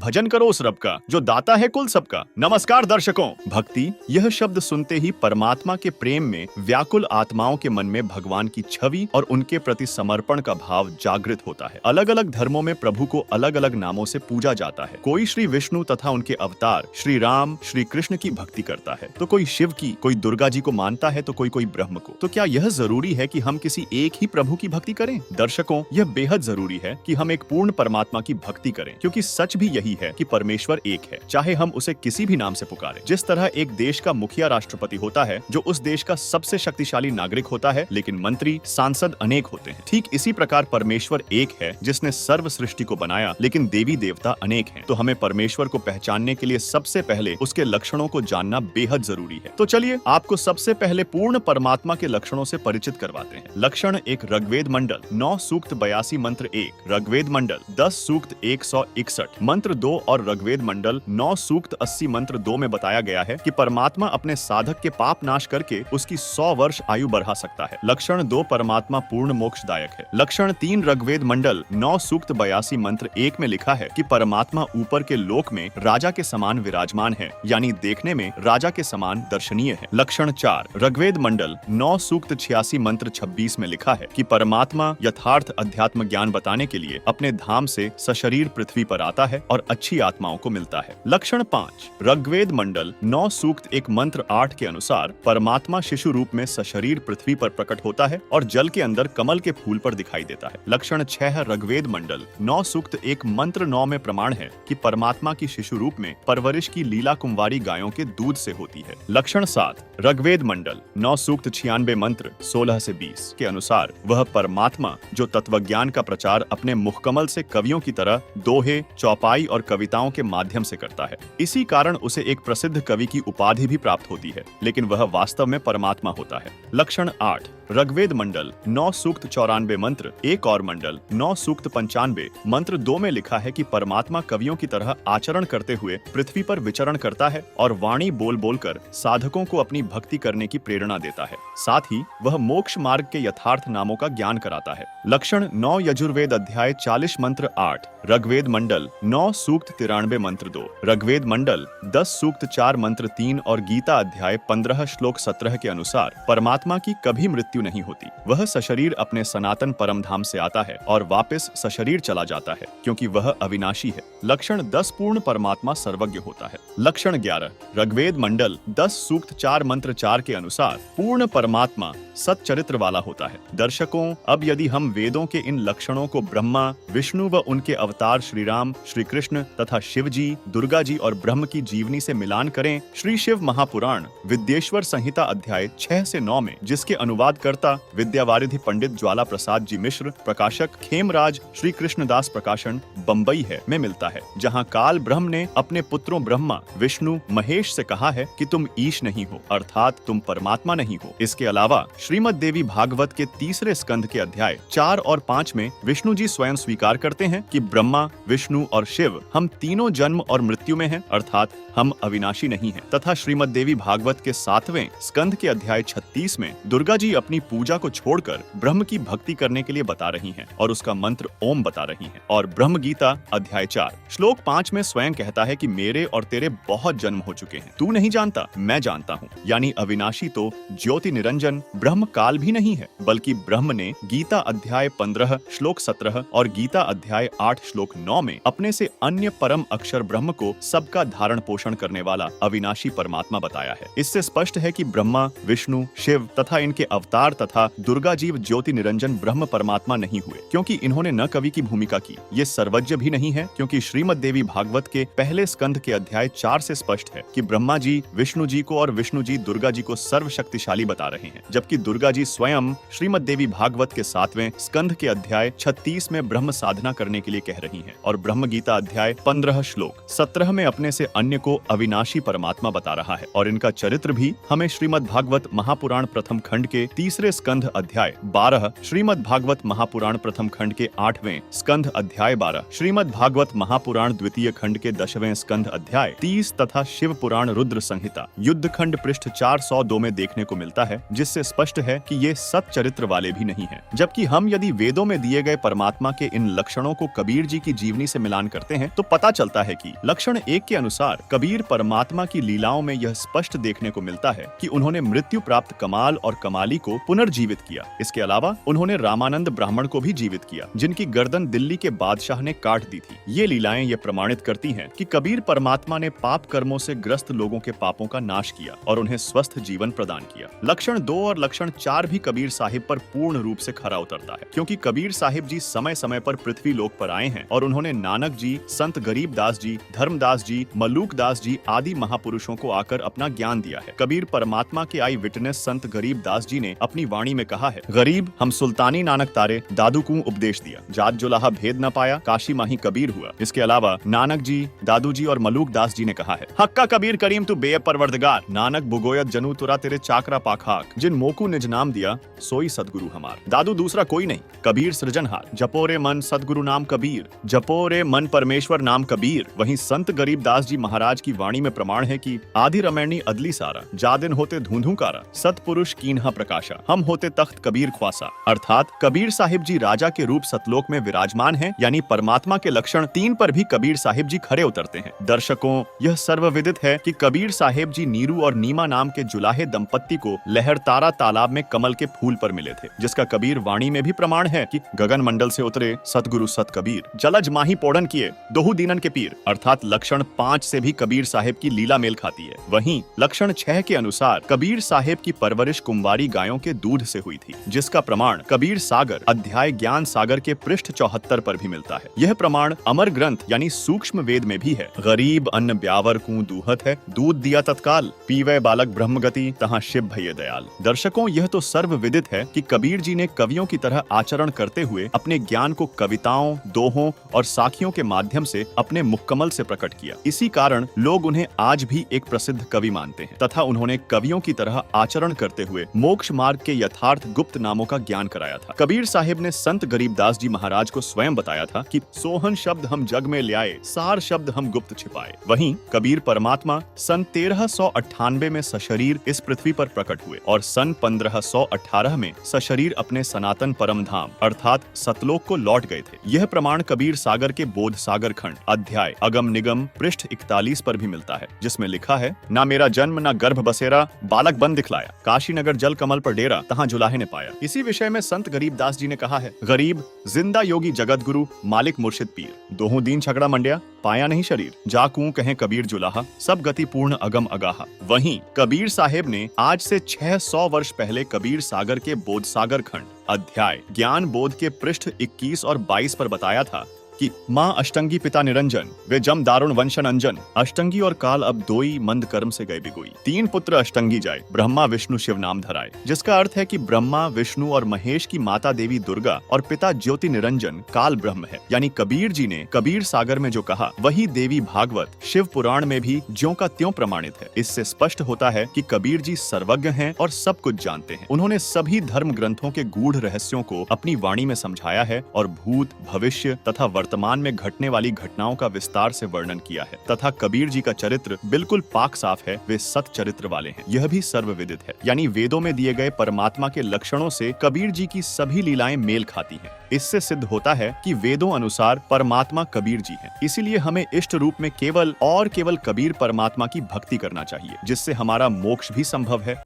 भजन करो उस रब का जो दाता है कुल सबका। नमस्कार दर्शकों। भक्ति यह शब्द सुनते ही परमात्मा के प्रेम में व्याकुल आत्माओं के मन में भगवान की छवि और उनके प्रति समर्पण का भाव जागृत होता है। अलग अलग धर्मों में प्रभु को अलग अलग नामों से पूजा जाता है। कोई श्री विष्णु तथा उनके अवतार श्री राम श्री कृष्ण की भक्ति करता है, तो कोई शिव की, कोई दुर्गा जी को मानता है, तो कोई ब्रह्म को। तो क्या यह जरूरी है कि हम किसी एक ही प्रभु की भक्ति करें? दर्शकों, यह बेहद जरूरी है कि हम एक पूर्ण परमात्मा की भक्ति करें, क्योंकि सच भी यही है कि परमेश्वर एक है, चाहे हम उसे किसी भी नाम से पुकारें। जिस तरह एक देश का मुखिया राष्ट्रपति होता है, जो उस देश का सबसे शक्तिशाली नागरिक होता है, लेकिन मंत्री सांसद अनेक होते हैं, ठीक इसी प्रकार परमेश्वर एक है जिसने सर्व सृष्टि को बनाया, लेकिन देवी देवता अनेक हैं। तो हमें परमेश्वर को पहचानने के लिए सबसे पहले उसके लक्षणों को जानना बेहद जरूरी है। तो चलिए आपको सबसे पहले पूर्ण परमात्मा के लक्षणों से परिचित करवाते हैं। लक्षण एक, ऋग्वेद मंडल 9 सूक्त 82 मंत्र 1, ऋग्वेद मंडल 10 सूक्त 161 मंत्र 2 और ऋग्वेद मंडल 9 सूक्त 80 मंत्र 2 में बताया गया है कि परमात्मा अपने साधक के पाप नाश करके उसकी 100 वर्ष आयु बढ़ा सकता है। लक्षण 2, परमात्मा पूर्ण मोक्षदायक है। लक्षण 3, ऋग्वेद मंडल 9 सूक्त 82 मंत्र 1 में लिखा है कि परमात्मा ऊपर के लोक में राजा के समान विराजमान है, यानी देखने में राजा के समान दर्शनीय है। लक्षण 4, ऋग्वेद मंडल 9 सूक्त 86 मंत्र 26 में लिखा है कि परमात्मा यथार्थ अध्यात्म ज्ञान बताने के लिए अपने धाम से सशरीर पृथ्वी पर आता है और अच्छी आत्माओं को मिलता है। लक्षण 5, ऋग्वेद मंडल 9 सूक्त 1 मंत्र 8 के अनुसार परमात्मा शिशु रूप में सशरीर पृथ्वी पर प्रकट होता है और जल के अंदर कमल के फूल पर दिखाई देता है। लक्षण 6, ऋग्वेद मंडल 9 सूक्त 1 मंत्र 9 में प्रमाण है कि परमात्मा की शिशु रूप में परवरिश की लीला कुंवारी गायों के दूध से होती है। लक्षण 7, ऋग्वेद मंडल 9 सूक्त 96 मंत्र 16 से 20 के अनुसार वह परमात्मा जो तत्वज्ञान का प्रचार अपने मुखकमल से कवियों की तरह दोहे, चौपाई और कविताओं के माध्यम से करता है। इसी कारण उसे एक प्रसिद्ध कवि की उपाधि भी प्राप्त होती है, लेकिन वह वास्तव में परमात्मा होता है। लक्षण 8, ऋग्वेद मंडल 9 सूक्त 94 मंत्र 1 और मंडल 9 सूक्त 95 मंत्र 2 में लिखा है कि परमात्मा कवियों की तरह आचरण करते हुए पृथ्वी पर विचरण करता है और वाणी बोल बोलकर साधकों को अपनी भक्ति करने की प्रेरणा देता है। साथ ही वह मोक्ष मार्ग के यथार्थ नामों का ज्ञान कराता है। लक्षण 9, यजुर्वेद अध्याय 40 मंत्र 8, ऋग्वेद मंडल 9 सूक्त 93 मंत्र 2, ऋग्वेद मंडल 10 सूक्त 4 मंत्र 3 और गीता अध्याय 15 श्लोक 17 के अनुसार परमात्मा की कभी मृत्यु नहीं होती। वह सशरीर अपने सनातन परम धाम से आता है और वापस सशरीर चला जाता है, क्योंकि वह अविनाशी है। लक्षण 10, पूर्ण परमात्मा सर्वज्ञ होता है। लक्षण 11, ऋग्वेद मंडल 10 सूक्त 4 मंत्र 4 के अनुसार पूर्ण परमात्मा सच्चरित्र वाला होता है। दर्शकों, अब यदि हम वेदों के इन लक्षणों को ब्रह्मा, विष्णु व उनके अवतार श्री राम, श्री कृष्ण तथा शिव जी, दुर्गा जी और ब्रह्म की जीवनी से मिलान करें, श्री शिव महापुराण विद्येश्वर संहिता अध्याय 6 से 9 में, जिसके अनुवाद करता विद्यावारिधि पंडित ज्वाला प्रसाद जी मिश्र, प्रकाशक खेमराज श्री कृष्णदास प्रकाशन बम्बई है, में मिलता है, जहाँ काल ब्रह्म ने अपने पुत्रों ब्रह्मा, विष्णु, महेश से कहा है कि तुम ईश नहीं हो, अर्थात तुम परमात्मा नहीं हो। इसके अलावा श्रीमद् देवी भागवत के 3 स्कंध के अध्याय 4 और 5 में विष्णु जी स्वयं स्वीकार करते हैं कि ब्रह्मा, विष्णु और शिव हम तीनों जन्म और मृत्यु में हैं, अर्थात हम अविनाशी नहीं हैं। तथा श्रीमद् देवी भागवत के 7वें स्कंध के अध्याय 36 में दुर्गा जी अपनी पूजा को छोड़कर ब्रह्म की भक्ति करने के लिए बता रही हैं और उसका मंत्र ओम बता रही हैं। और ब्रह्म गीता अध्याय 4 श्लोक 5 में स्वयं कहता है कि मेरे और तेरे बहुत जन्म हो चुके हैं, तू नहीं जानता, मैं जानता हूँ। यानी अविनाशी तो ज्योति निरंजन ब्रह्म काल भी नहीं है, बल्कि ब्रह्म ने गीता अध्याय 15 श्लोक 17 और गीता अध्याय 8 श्लोक 9 में अपने से अन्य परम अक्षर ब्रह्म को सबका धारण पोषण करने वाला अविनाशी परमात्मा बताया है। इससे स्पष्ट है कि ब्रह्मा, विष्णु, शिव तथा इनके अवतार तथा दुर्गा जीव ज्योति निरंजन ब्रह्म परमात्मा नहीं हुए, क्योंकि इन्होंने न कवि की भूमिका की। ये सर्वज्ञ भी नहीं है, क्योंकि श्रीमद् देवी भागवत के पहले स्कंध के अध्याय 4 से स्पष्ट है कि ब्रह्मा जी विष्णु जी को और विष्णु जी दुर्गा जी को सर्वशक्तिशाली बता रहे हैं, जबकि दुर्गा जी स्वयं श्रीमद् देवी भागवत के 7वें स्कंध के अध्याय 36 में ब्रह्म साधना करने के लिए कह रही हैं और ब्रह्म गीता अध्याय 15 श्लोक 17 में अपने से अन्य को अविनाशी परमात्मा बता रहा है। और इनका चरित्र भी हमें श्रीमद् भागवत महापुराण प्रथम खंड के 30 तीसरे स्कंध अध्याय 12, श्रीमद् भागवत महापुराण प्रथम खंड के 8वें स्कंध अध्याय 12, श्रीमद् भागवत महापुराण द्वितीय खंड के 10वें स्कंध अध्याय 30 तथा शिव पुराण रुद्र संहिता युद्ध खंड पृष्ठ 402 में देखने को मिलता है, जिससे स्पष्ट है कि ये सत चरित्र वाले भी नहीं हैं। जबकि हम यदि वेदों में दिए गए परमात्मा के इन लक्षणों को कबीर जी की जीवनी से मिलान करते हैं तो पता चलता है कि लक्षण 1 के अनुसार कबीर परमात्मा की लीलाओं में यह स्पष्ट देखने को मिलता है कि उन्होंने मृत्यु प्राप्त कमाल और कमाली को पुनर्जीवित किया। इसके अलावा उन्होंने रामानंद ब्राह्मण को भी जीवित किया, जिनकी गर्दन दिल्ली के बादशाह ने काट दी थी। ये लीलाएं ये प्रमाणित करती हैं कि कबीर परमात्मा ने पाप कर्मों से ग्रस्त लोगों के पापों का नाश किया और उन्हें स्वस्थ जीवन प्रदान किया। लक्षण 2 और लक्षण 4 भी कबीर साहिब पर पूर्ण रूप से खरा उतरता है, क्योंकि कबीर साहिब जी समय समय पर पृथ्वी लोक पर आए हैं और उन्होंने नानक जी, संत गरीबदास जी, धर्मदास जी, मलूकदास जी आदि महापुरुषों को आकर अपना ज्ञान दिया है। कबीर परमात्मा के आई विटनेस संत गरीबदास जी ने अपनी वाणी में कहा है, गरीब हम सुल्तानी नानक तारे, दादू को उपदेश दिया, जात जुलाहा भेद न पाया, काशी माही कबीर हुआ। इसके अलावा नानक जी, दादू जी और मलूकदास जी ने कहा है, हक्का कबीर करीम तू बेअब परवरदिगार, नानक बुगोयत जनू तुरा तेरे चाकरा पाखाक, जिन मोकू निज नाम दिया सोई सदगुरु हमार। दादू दूसरा कोई नहीं, कबीर सृजनहार, जपो रे मन सदगुरु नाम कबीर, जपो रे मन परमेश्वर नाम कबीर। वहीं संत गरीबदास जी महाराज की वाणी में प्रमाण है कि आदि रमैनी अदली सारा, जादिन होते धूंधू कारा, सतपुरुष कीन्हा प्रकाशा, हम होते तख्त कबीर ख्वासा। अर्थात कबीर साहिब जी राजा के रूप सतलोक में विराजमान हैं, यानी परमात्मा के लक्षण 3 पर भी कबीर साहिब जी खरे उतरते हैं। दर्शकों, यह सर्वविदित है कि कबीर साहिब जी नीरू और नीमा नाम के जुलाहे दंपत्ति को लहरतारा तालाब में कमल के फूल पर मिले थे, जिसका कबीर वाणी में भी प्रमाण है कि गगन मंडल से उतरे सतगुरु सत कबीर, जलज माही पोड़न किए दोहु दीनन के पीर। अर्थात लक्षण 5 से भी कबीर साहिब की लीला मेल खाती है। वहीं लक्षण 6 के अनुसार कबीर साहिब की परवरिश कुंवारी गायों के दूध से हुई थी, जिसका प्रमाण कबीर सागर अध्याय ज्ञान सागर के पृष्ठ 74 पर भी मिलता है। यह प्रमाण अमर ग्रंथ यानी सूक्ष्म वेद में भी है। गरीब अन्न ब्यावर कू दूहत है, दूध दिया तत्काल, पीवे बालक ब्रह्मगति तहाँ शिव भये दयाल। दर्शकों, यह तो सर्वविदित है कि कबीर जी ने कवियों की तरह आचरण करते हुए अपने ज्ञान को कविताओं, दोहों और साखियों के माध्यम से अपने मुक्कमल से प्रकट किया। इसी कारण लोग उन्हें आज भी एक प्रसिद्ध कवि मानते हैं तथा उन्होंने कवियों की तरह आचरण करते हुए मोक्ष मार्ग के यथार्थ गुप्त नामों का ज्ञान कराया था। कबीर साहिब ने संत गरीबदास जी महाराज को स्वयं बताया था कि सोहन शब्द हम जग में ले आए, सार शब्द हम गुप्त छिपाए। वहीं कबीर परमात्मा सन 1398 में सशरीर इस पृथ्वी पर प्रकट हुए और सन 1518 में सशरीर अपने सनातन परम धाम अर्थात सतलोक को लौट गए थे। यह प्रमाण कबीर सागर के बोध सागर खंड अध्याय अगम निगम पृष्ठ 41 पर भी मिलता है, जिसमें लिखा है, ना मेरा जन्म ना गर्भ बसेरा, बालक बन दिखलाया, काशी नगर जल कमल पर डेरा, तहाँ जुलाहे ने पाया। इसी विषय में संत गरीबदास जी ने कहा है, गरीब जिंदा योगी जगत गुरु मालिक मुर्शिद पीर, दोहू दीन छगड़ा मंडिया, पाया नहीं शरीर, जाकू कहें कबीर जुलाहा, सब गति पूर्ण अगम अगाहा। वहीं कबीर साहेब ने आज से 600 वर्ष पहले कबीर सागर के बोध सागर खंड अध्याय ज्ञान बोध के पृष्ठ 21 और 22 पर बताया था कि माँ अष्टंगी पिता निरंजन वे जम दारुण वंशन अंजन, अष्टंगी और काल अब दोई मंद कर्म से गए बिगोई, 3 पुत्र अष्टंगी जाए, ब्रह्मा विष्णु शिव नाम धराए। जिसका अर्थ है कि ब्रह्मा विष्णु और महेश की माता देवी दुर्गा और पिता ज्योति निरंजन काल ब्रह्म है। यानी कबीर जी ने कबीर सागर में जो कहा वही देवी भागवत शिव पुराण में भी ज्यों का त्यों प्रमाणित है। इससे स्पष्ट होता है कि कबीर जी सर्वज्ञ हैं और सब कुछ जानते हैं। उन्होंने सभी धर्म ग्रंथों के गूढ़ रहस्यों को अपनी वाणी में समझाया है और भूत भविष्य तथा वर्तमान में घटने वाली घटनाओं का विस्तार से वर्णन किया है तथा कबीर जी का चरित्र बिल्कुल पाक साफ है, वे सत चरित्र वाले हैं। यह भी सर्वविदित है, यानी वेदों में दिए गए परमात्मा के लक्षणों से कबीर जी की सभी लीलाएं मेल खाती हैं। इससे सिद्ध होता है कि वेदों अनुसार परमात्मा कबीर जी हैं। इसीलिए हमें इष्ट रूप में केवल और केवल कबीर परमात्मा की भक्ति करना चाहिए, जिससे हमारा मोक्ष भी संभव है।